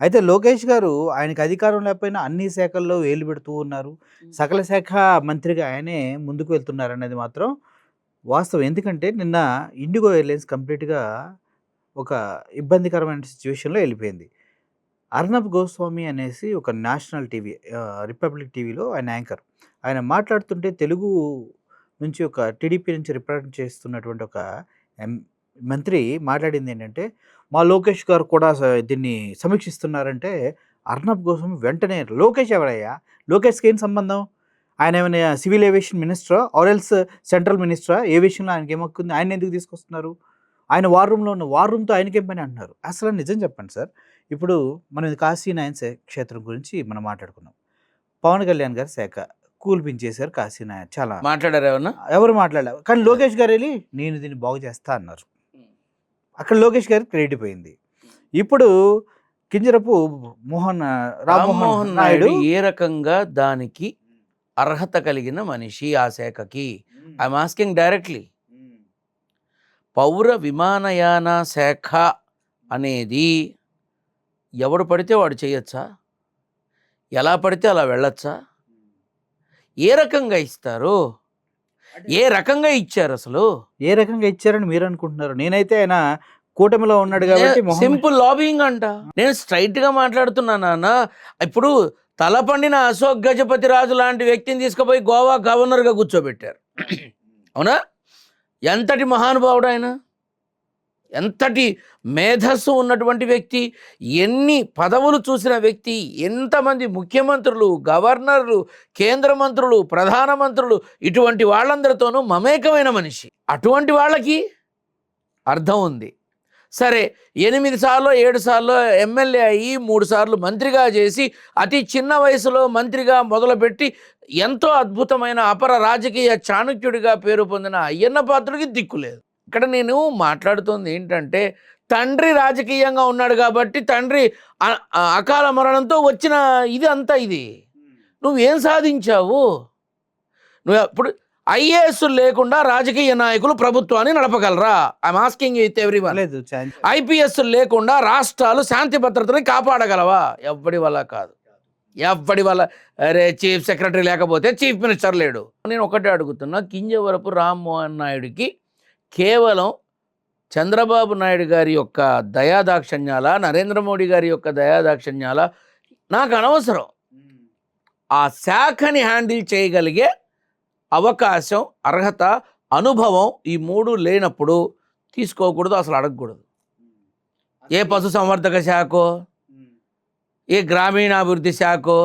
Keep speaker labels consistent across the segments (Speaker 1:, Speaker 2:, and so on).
Speaker 1: అయితే లోకేష్ గారు ఆయనకి అధికారం లేకపోయినా అన్ని శాఖల్లో వేలు పెడుతూ ఉన్నారు. సకల శాఖ మంత్రిగా ఆయనే ముందుకు వెళ్తున్నారనేది మాత్రం వాస్తవం. ఎందుకంటే నిన్న ఇండిగో ఎయిర్‌లైన్స్ కంప్లీట్‌గా ఒక ఇబ్బందికరమైన సిట్యుయేషన్‌లో ఎళ్ళిపోయింది. అర్నబ్ గోస్వామి అనేసి ఒక నేషనల్ టీవీ రిపబ్లిక్ టీవీలో ఆయన యాంకర్. ఆయన మాట్లాడుతుంటే తెలుగు నుంచి ఒక టీడీపీ నుంచి రిప్రజెంట్ చేస్తున్నటువంటి ఒక ఎం మంత్రి మాట్లాడిందేంటంటే, మా లోకేష్ గారు కూడా దీన్ని సమీక్షిస్తున్నారంటే, అర్నబ్ గోస్వామి వెంటనే లోకేష్ ఎవరయ్యా? లోకేష్‌కి ఏం సంబంధం? ఆయనేమైనా సివిల్ ఏవియేషన్ మినిస్టరా? ఆర్ ఎల్స్ సెంట్రల్ మినిస్టరా? ఏవియేషన్‌లో ఆయనకేం హక్కుంది? ఆయన్నెందుకు తీసుకొస్తున్నారు? ఆయన వార్ రూమ్‌లో ఉన్న వార్ రూమ్‌తో ఆయనకేం పని అంటున్నారు. అసలు నిజం చెప్పండి సార్. ఇప్పుడు మనం ఇది కాశీ నయన్ క్షేత్రం గురించి మనం మాట్లాడుకున్నాం. పవన్ కళ్యాణ్ గారి శాఖ కూల్పించేశారు కాశీ నయన్ చాలా.
Speaker 2: మాట్లాడారు ఏమన్నా?
Speaker 1: ఎవరు మాట్లాడలే. కానీ లోకేష్ గారెళ్లి నేను దీన్ని బాగు చేస్తా అన్నారు. అక్కడ లోకేష్ గారికి క్రెడిట్ పోయింది. ఇప్పుడు కింజరపు రామ్మోహన్ నాయుడు
Speaker 2: ఏ రకంగా దానికి అర్హత కలిగిన మనిషి ఆ శాఖకి? I'm asking directly. పౌర విమానయాన శాఖ అనేది ఎవడు పడితే వాడు చేయొచ్చా? ఎలా పడితే అలా వెళ్ళొచ్చా? ఏ రకంగా ఇస్తారు? ఏ రకంగా ఇచ్చారు అసలు?
Speaker 1: ఏ రకంగా ఇచ్చారని మీరు అనుకుంటున్నారు? నేనైతే ఆయన కూటమిలో ఉన్నాడు కాబట్టి
Speaker 2: సింపుల్ లాబింగ్ అంట. నేను స్ట్రైట్ గా మాట్లాడుతున్నాను అన్న. ఇప్పుడు తలపండిన అశోక్ గజపతి రాజు లాంటి వ్యక్తిని తీసుకుపోయి గోవా గవర్నర్ గా కూర్చోబెట్టారు. అవునా? ఎంతటి మహానుభావుడు ఆయన, ఎంతటి మేధస్సు ఉన్నటువంటి వ్యక్తి, ఎన్ని పదవులు చూసిన వ్యక్తి, ఎంతమంది ముఖ్యమంత్రులు, గవర్నర్లు, కేంద్ర మంత్రులు, ప్రధానమంత్రులు, ఇటువంటి వాళ్ళందరితోనూ మమేకమైన మనిషి. అటువంటి వాళ్ళకి అర్థం ఉంది. సరే, 8 సార్లు 7 సార్లు ఎమ్మెల్యే అయ్యి 3 సార్లు మంత్రిగా చేసి అతి చిన్న వయసులో మంత్రిగా మొదలుపెట్టి ఎంతో అద్భుతమైన అపర రాజకీయ చాణక్యుడిగా పేరు పొందిన అయ్యన్న పాత్రుడికి దిక్కులేదు. ఇక్కడ నేను మాట్లాడుతుంది ఏంటంటే, తండ్రి రాజకీయంగా ఉన్నాడు కాబట్టి తండ్రి అకాల మరణంతో వచ్చిన ఇది అంతా. ఇది నువ్వేం సాధించావు? నువ్వు ఇప్పుడు ఐఏఎస్ లేకుండా రాజకీయ నాయకులు ప్రభుత్వాన్ని నడపగలరా? I'm asking with everyone. IPS లేకుండా రాష్ట్రాలు శాంతి భద్రతని కాపాడగలవా? ఎవ్వడి వల్ల కాదు, ఎవ్వడి వల్ల. అరే, చీఫ్ సెక్రటరీ లేకపోతే చీఫ్ మినిస్టర్ లేడు. నేను ఒకటే అడుగుతున్నా, కింజవరపు రామ్మోహన్ నాయుడికి కేవలం చంద్రబాబు నాయుడు గారి యొక్క దయాదాక్షిణ్యాల, నరేంద్ర మోడీ గారి యొక్క దయాదాక్షిణ్యాల నాకు అనవసరం. ఆ శాఖని హ్యాండిల్ చేయగలిగే అవకాశం, అర్హత, అనుభవం ఈ 3 లేనప్పుడు తీసుకోకూడదు, అసలు అడగకూడదు. ఏ పశు సంవర్ధక శాఖో, ఏ గ్రామీణాభివృద్ధి శాఖో,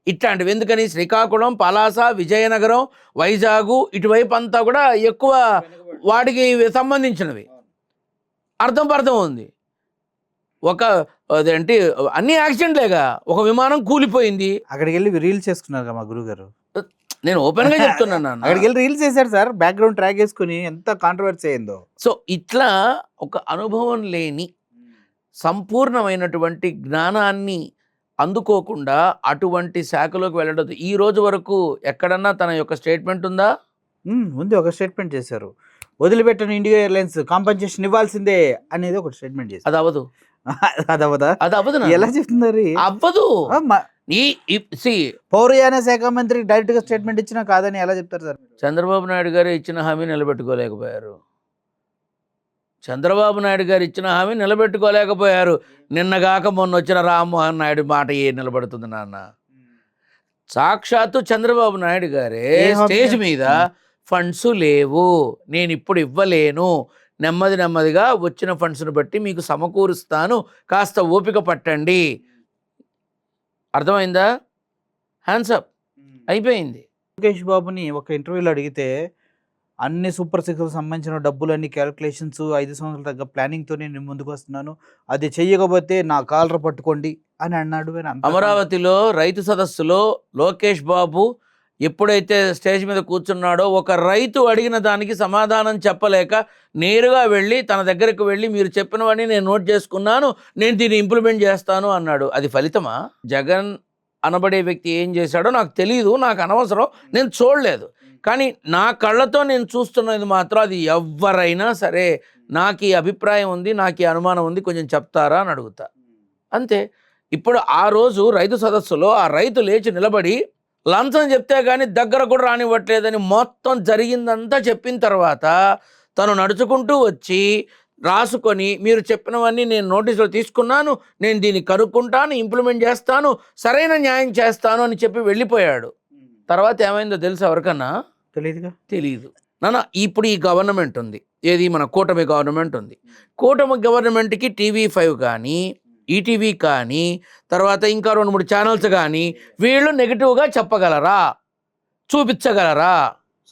Speaker 2: ఇట్లాంటివి. ఎందుకని శ్రీకాకుళం, పలాస, విజయనగరం, వైజాగ్ ఇటువైపు అంతా కూడా ఎక్కువ వాటికి సంబంధించినవి. అర్థం ఉంది. అదేంటి అన్ని యాక్సిడెంట్లేగా. ఒక విమానం కూలిపోయింది,
Speaker 1: అక్కడికి వెళ్ళి రీల్స్ చేసుకున్నారు మా గురువు గారు.
Speaker 2: నేను ఓపెన్ గా చెప్తున్నాను.
Speaker 1: అక్కడికి వెళ్ళి రీల్స్ చేశారు సార్, బ్యాక్గ్రౌండ్ ట్రాక్ వేసుకుని. ఎంత కాంట్రవర్సీ అయిందో.
Speaker 2: సో ఇట్లా ఒక అనుభవం లేని, సంపూర్ణమైనటువంటి జ్ఞానాన్ని అందుకోకుండా అటువంటి శాఖలోకి వెళ్ళడం ఈ రోజు వరకు ఎక్కడన్నా తన యొక్క స్టేట్మెంట్ ఉందా?
Speaker 1: ఉంది, ఒక స్టేట్మెంట్ చేశారు. వదిలిపెట్టిన ఇండిగో ఎయిర్లైన్స్ కాంపెన్సేషన్ ఇవ్వాల్సిందే అనేది ఒక స్టేట్మెంట్ చేశారు.
Speaker 2: అది అవ్వదు.
Speaker 1: అది అవ్వదు. ఎలా చెప్తున్నారు?
Speaker 2: అవ్వదు.
Speaker 1: పౌరయాన శాఖ మంత్రి డైరెక్ట్ గా స్టేట్మెంట్ ఇచ్చినా కాదని ఎలా చెప్తారు సార్?
Speaker 2: చంద్రబాబు నాయుడు గారు ఇచ్చిన హామీ నిలబెట్టుకోలేకపోయారు. చంద్రబాబు నాయుడు గారు ఇచ్చిన హామీ నిలబెట్టుకోలేకపోయారు. నిన్నగాక మొన్న వచ్చిన రామ్మోహన్ నాయుడు మాట ఏ నిలబడుతుంది నాన్న? సాక్షాత్తు చంద్రబాబు నాయుడు గారే స్టేజ్ మీద ఫండ్స్ లేవు, నేను ఇప్పుడు ఇవ్వలేను, నెమ్మదిగా వచ్చిన ఫండ్స్ను బట్టి మీకు సమకూరుస్తాను, కాస్త ఓపిక పట్టండి. అర్థమైందా? హ్యాండ్సప్, అయిపోయింది.
Speaker 1: లోకేష్ బాబుని ఒక ఇంటర్వ్యూలో అడిగితే అన్ని సూపర్ సిక్స్కి సంబంధించిన డబ్బులన్నీ క్యాలిక్యులేషన్స్ 5 సంవత్సరాల తగ్గ ప్లానింగ్తోనే నేను ముందుకు వస్తున్నాను, అది చెయ్యకపోతే నా కాలర్ పట్టుకోండి అని అన్నాడు.
Speaker 2: అమరావతిలో రైతు సదస్సులో లోకేష్ బాబు ఎప్పుడైతే స్టేజ్ మీద కూర్చున్నాడో ఒక రైతు అడిగిన దానికి సమాధానం చెప్పలేక నేరుగా వెళ్ళి తన దగ్గరకు వెళ్ళి, మీరు చెప్పినవన్నీ నేను నోట్ చేసుకున్నాను, నేను దీన్ని ఇంప్లిమెంట్ చేస్తాను అన్నాడు. అది ఫలితమా? జగన్ అనబడే వ్యక్తి ఏం చేశాడో నాకు తెలియదు, నాకు అనవసరం, నేను చూడలేదు. కానీ నా కళ్ళతో నేను చూస్తున్నది మాత్రం అది ఎవరైనా సరే నాకు ఈ అభిప్రాయం ఉంది, నాకు ఈ అనుమానం ఉంది, కొంచెం చెప్తారా అని అడుగుతా. అంతే. ఇప్పుడు ఆ రోజు రైతు సదస్సులో ఆ రైతు లేచి నిలబడి లంచం చెప్తే కానీ దగ్గర కూడా రానివ్వట్లేదని మొత్తం జరిగిందంతా చెప్పిన తర్వాత తను నడుచుకుంటూ వచ్చి రాసుకొని మీరు చెప్పినవన్నీ నేను నోటీసులో తీసుకున్నాను, నేను దీన్ని కనుక్కుంటాను, ఇంప్లిమెంట్ చేస్తాను, సరైన న్యాయం చేస్తాను అని చెప్పి వెళ్ళిపోయాడు. తర్వాత ఏమైందో తెలుసు ఎవరికన్నా?
Speaker 1: తెలియదుగా.
Speaker 2: తెలియదు నాన్న. ఇప్పుడు ఈ గవర్నమెంట్ ఉంది, ఏది మన కూటమి గవర్నమెంట్ ఉంది. కూటమి గవర్నమెంట్కి TV5 కానీ ఈటీవీ కానీ తర్వాత ఇంకా 2-3 ఛానల్స్ కానీ వీళ్ళు నెగిటివ్గా చెప్పగలరా, చూపించగలరా?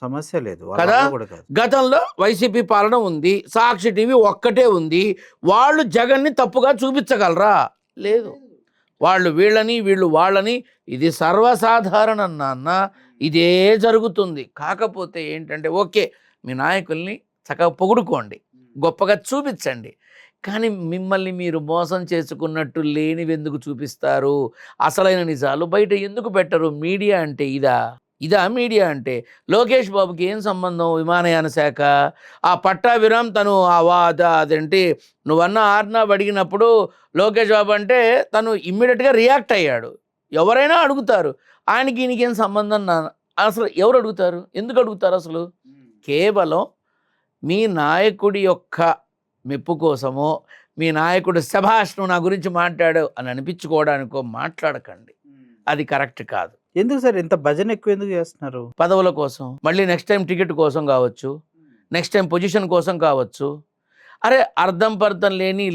Speaker 1: సమస్య లేదు వాళ్ళ
Speaker 2: కదా.
Speaker 1: వల్ల కూడా కాదు.
Speaker 2: గతంలో వైసీపీ పాలన ఉంది, సాక్షి టీవీ ఒక్కటే ఉంది, వాళ్ళు జగన్ని తప్పుగా చూపించగలరా? లేదు. వాళ్ళు వీళ్ళని వీళ్ళు వాళ్ళని, ఇది సర్వసాధారణ నాన్న, ఇదే జరుగుతుంది. కాకపోతే ఏంటంటే ఓకే, మీ నాయకుల్ని చక్కగా పొగుడుకోండి, గొప్పగా చూపించండి, కానీ మిమ్మల్ని మీరు మోసం చేసుకున్నట్టు లేనివి ఎందుకు చూపిస్తారు? అసలైన నిజాలు బయట ఎందుకు పెట్టరు? మీడియా అంటే ఇదా మీడియా అంటే? లోకేష్ బాబుకి ఏం సంబంధం విమానయాన శాఖ? ఆ పట్టాభిరామ్ తను అదేంటి నువ్వన్న ఆర్నాబ్ అడిగినప్పుడు లోకేష్ బాబు అంటే తను ఇమ్మీడియట్గా రియాక్ట్ అయ్యాడు. ఎవరైనా అడుగుతారు, ఆయనకి ఈయనకేం సంబంధం అసలు ఎవరు అడుగుతారు? ఎందుకు అడుగుతారు అసలు? కేవలం మీ నాయకుడి యొక్క మెప్పు కోసమో, మీ నాయకుడు శభాష్ నువ్వు నా గురించి మాట్లాడావు అని అనిపించుకోవడానికో మాట్లాడకండి, అది కరెక్ట్ కాదు.
Speaker 1: ఎందుకు సార్ ఇంత భజన ఎక్కువ ఎందుకు చేస్తున్నారు?
Speaker 2: పదవుల కోసం, మళ్ళీ నెక్స్ట్ టైం టికెట్ కోసం కావచ్చు, నెక్స్ట్ టైం పొజిషన్ కోసం కావచ్చు. అరే అర్థం పర్థం లేని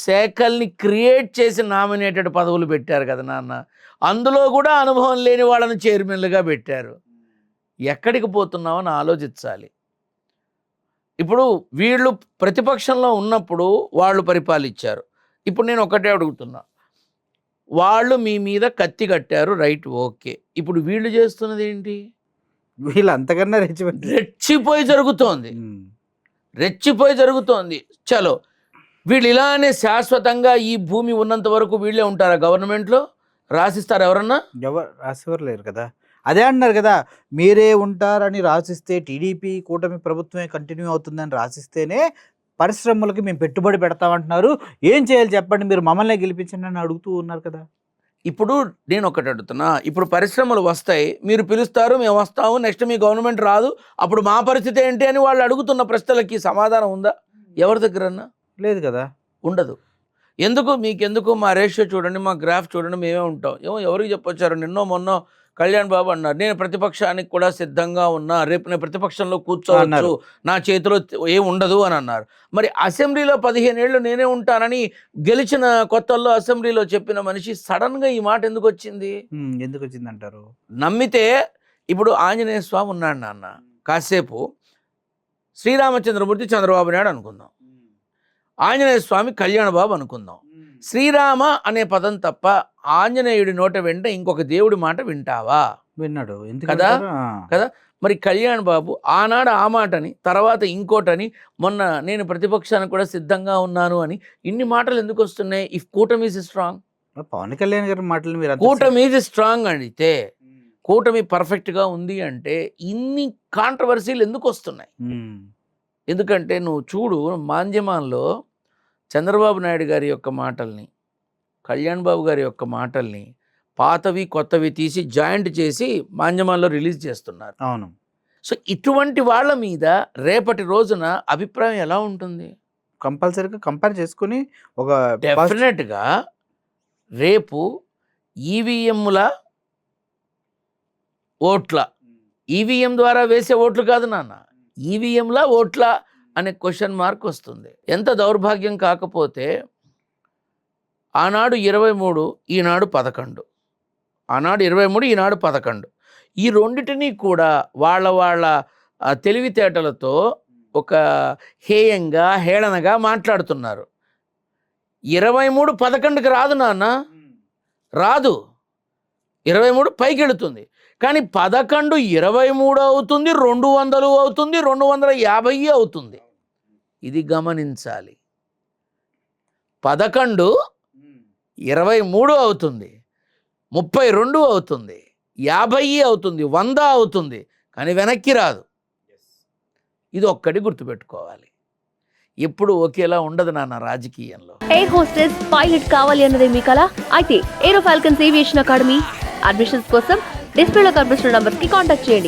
Speaker 2: శాఖల్ని క్రియేట్ చేసి నామినేటెడ్ పదవులు పెట్టారు కదా నాన్న. అందులో కూడా అనుభవం లేని వాళ్ళని చైర్మన్లుగా పెట్టారు. ఎక్కడికి పోతున్నామని ఆలోచించాలి. ఇప్పుడు వీళ్ళు ప్రతిపక్షంలో ఉన్నప్పుడు వాళ్ళు పరిపాలించారు. ఇప్పుడు నేను ఒకటే అడుగుతున్నా, వాళ్ళు మీ మీద కత్తి కట్టారు, రైట్, ఓకే. ఇప్పుడు వీళ్ళు చేస్తున్నది ఏంటి?
Speaker 1: వీళ్ళు అంతకన్నా
Speaker 2: రెచ్చిపోయి జరుగుతోంది. చలో, వీళ్ళు ఇలానే శాశ్వతంగా ఈ భూమి ఉన్నంత వరకు వీళ్ళే ఉంటారా గవర్నమెంట్లో? రాసిస్తారు ఎవరన్నా?
Speaker 1: ఎవరు రాసేవారు లేరు కదా. అదే అంటున్నారు కదా, మీరే ఉంటారని రాసిస్తే టీడీపీ కూటమి ప్రభుత్వమే కంటిన్యూ అవుతుందని రాసిస్తేనే పరిశ్రమలకి మేము పెట్టుబడి పెడతామంటున్నారు. ఏం చేయాలి చెప్పండి, మీరు మమ్మల్ని గెలిపించండి అని అడుగుతూ ఉన్నారు కదా.
Speaker 2: ఇప్పుడు నేను ఒకటి అడుగుతున్నా, ఇప్పుడు పరిశ్రమలు వస్తాయి, మీరు పిలుస్తారు, మేము వస్తాము, నెక్స్ట్ మీ గవర్నమెంట్ రాదు, అప్పుడు మా పరిస్థితి ఏంటి అని వాళ్ళు అడుగుతున్న ప్రశ్నలకి సమాధానం ఉందా ఎవరి దగ్గరన్నా? లేదు కదా, ఉండదు. మీకెందుకు మా రేషియో చూడండి, మా గ్రాఫ్ చూడండి, మేమే ఉంటాం. ఎవరికి చెప్పొచ్చారు? నిన్నో మొన్నో కళ్యాణ్ బాబు అన్నారు, నేను ప్రతిపక్షానికి కూడా సిద్ధంగా ఉన్నా, రేపు నేను ప్రతిపక్షంలో కూర్చోవచ్చు, నా చేతిలో ఏం ఉండదు అని అన్నారు. మరి అసెంబ్లీలో 15 ఏళ్ళు నేనే ఉంటానని గెలిచిన కొత్తల్లో అసెంబ్లీలో చెప్పిన మనిషి సడన్గా ఈ మాట ఎందుకు వచ్చింది
Speaker 1: అంటారు?
Speaker 2: నమ్మితే ఇప్పుడు ఆంజనేయ స్వామి ఉన్నాడు నాన్న, కాసేపు శ్రీరామచంద్రమూర్తి చంద్రబాబు నాయుడు అనుకుందాం, ఆంజనేయ స్వామి కళ్యాణ్ బాబు అనుకుందాం. శ్రీరామ అనే పదం తప్ప ఆంజనేయుడి నోట వెంట ఇంకొక దేవుడి మాట వింటావా?
Speaker 1: విన్నాడు
Speaker 2: కదా. మరి కళ్యాణ్ బాబు ఆనాడు ఆ మాటని, తర్వాత ఇంకోటని, మొన్న నేను ప్రతిపక్షానికి కూడా సిద్ధంగా ఉన్నాను అని, ఇన్ని మాటలు ఎందుకు వస్తున్నాయి? ఇఫ్ కూటమి ఈజ్ స్ట్రాంగ్,
Speaker 1: పవన్ కళ్యాణ్ గారి మాటలు మీరు
Speaker 2: కూటమి ఈజ్ స్ట్రాంగ్ అడిగితే, కూటమి పర్ఫెక్ట్గా ఉంది అంటే ఇన్ని కాంట్రవర్సీలు ఎందుకు వస్తున్నాయి? ఎందుకంటే నువ్వు చూడు, మాధ్యమాల్లో చంద్రబాబు నాయుడు గారి యొక్క మాటల్ని, కళ్యాణ్ బాబు గారి యొక్క మాటల్ని పాతవి కొత్తవి తీసి జాయింట్ చేసి మాధ్యమాల్లో రిలీజ్ చేస్తున్నారు.
Speaker 1: అవును.
Speaker 2: సో ఇటువంటి వాళ్ళ మీద రేపటి రోజున అభిప్రాయం ఎలా ఉంటుంది?
Speaker 1: కంపల్సరీగా కంపేర్ చేసుకుని ఒక
Speaker 2: డెఫినెట్గా రేపు ఈవీఎంల ఓట్ల, ఈవీఎం ద్వారా వేసే ఓట్లు కాదు నాన్న, ఈవీఎంల ఓట్ల అనే క్వశ్చన్ మార్క్ వస్తుంది. ఎంత దౌర్భాగ్యం కాకపోతే ఆనాడు 23, ఈనాడు 11, ఆనాడు 23, ఈనాడు 11, ఈ రెండిటినీ కూడా వాళ్ళ తెలివితేటలతో ఒక హేయంగా హేళనగా మాట్లాడుతున్నారు. 23 11కి రాదు నాన్న, రాదు. 23 పైకి వెళుతుంది, కానీ 11 23 అవుతుంది, 200 అవుతుంది, 250 అవుతుంది. ఇది గమనించాలి. 11 23 అవుతుంది, 32 అవుతుంది, 50 అవుతుంది, 100 అవుతుంది, కానీ వెనక్కి రాదు. ఇది ఒక్కటి గుర్తుపెట్టుకోవాలి. ఎప్పుడు ఒకేలా ఉండదు నాన్న రాజకీయంలో.
Speaker 3: ఎయిర్ హోస్టెస్ పైలట్ కావాలి అన్నదే మీ కల అయితే ఏరో ఫాల్కన్స్ ఏవియేషన్ అకాడమీ అడ్మిషన్స్ కోసం డిస్ప్లేలో కనిపిస్తున్న నంబర్స్ కి కాంటాక్ట్ చేయండి.